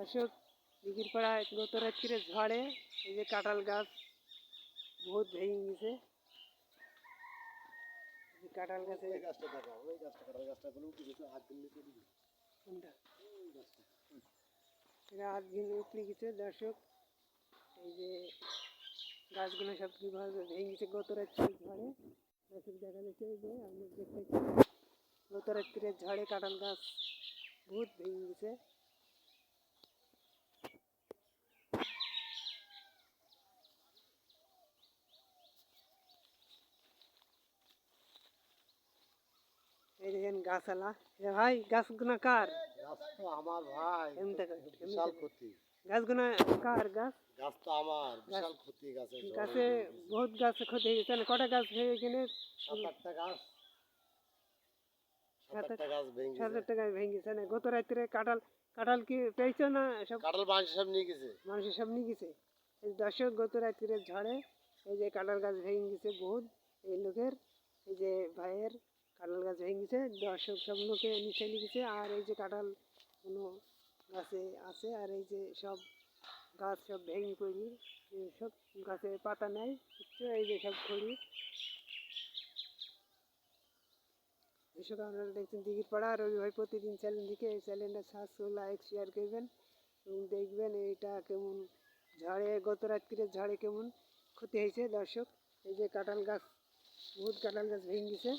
দর্শক দিঘির পাড়ায় গত রাত্রিরে ঝড়ে এই যে কাঁঠাল গাছ বহুত ভেঙে গেছে। কাঁঠাল গাছে হাত ভেঙে উপড়ে গেছে। দর্শক এই যে গাছগুলো সব কীভাবে ভেঙে গেছে গত রাত্রির ঝড়ে। দর্শক দেখা যাচ্ছে এই যে আমি দেখতে গত রাত্রিরে ঝড়ে কাঁঠাল গাছ বহুত ভেঙে গেছে। এই দেখেন গাছালা ভাই, গাছগুনা কার? গাছ তো আমার ভাই, বিশাল ক্ষতি। গাছগুনা কার? গাছ তো আমার, বিশাল ক্ষতি। গাছে বহুত গাছ ক্ষতি হয়ে গেছে। কটা গাছ ভেঙে কিনে? 7-8টা গাছ, 7-8টা গাছ ভেঙে 7-8টা গাছ ভেঙে গেছে না? গত রাত্রে কাঁঠাল কি পেয়েছো না? সব কাঁঠাল মানুষ সব নিয়ে গেছে। মানুষের সব নিয়ে গেছে। এই দর্শক গত রাত্রে ঝড়ে এই যে কাঁঠাল গাছ ভেঙে গেছে বহুত। এই লোকের, এই যে ভাইয়ের কাঁঠাল গাছ ভেঙে গেছে। দর্শক সব লোকে নিচে নিয়ে গেছে। আর এই যে কাঁঠাল কোনো গাছে আছে। আর এই যে সব গাছ সব ভেঙে পড়ি, সব গাছে পাতা নেই, এই যে সব খড়ি। যেসব আপনারা দেখছেন দিঘির পাড়া রবি ভাই প্রতিদিন চ্যানেল দিকে, এই চ্যানেলটা সাবস্ক্রাইব, লাইক, শেয়ার করবেন এবং দেখবেন এইটা কেমন ঝড়ে গত রাত্রির ঝড়ে কেমন ক্ষতি হয়েছে। দর্শক এই যে কাঁঠাল গাছ, বহুত কাঁঠাল গাছ ভেঙে গেছে।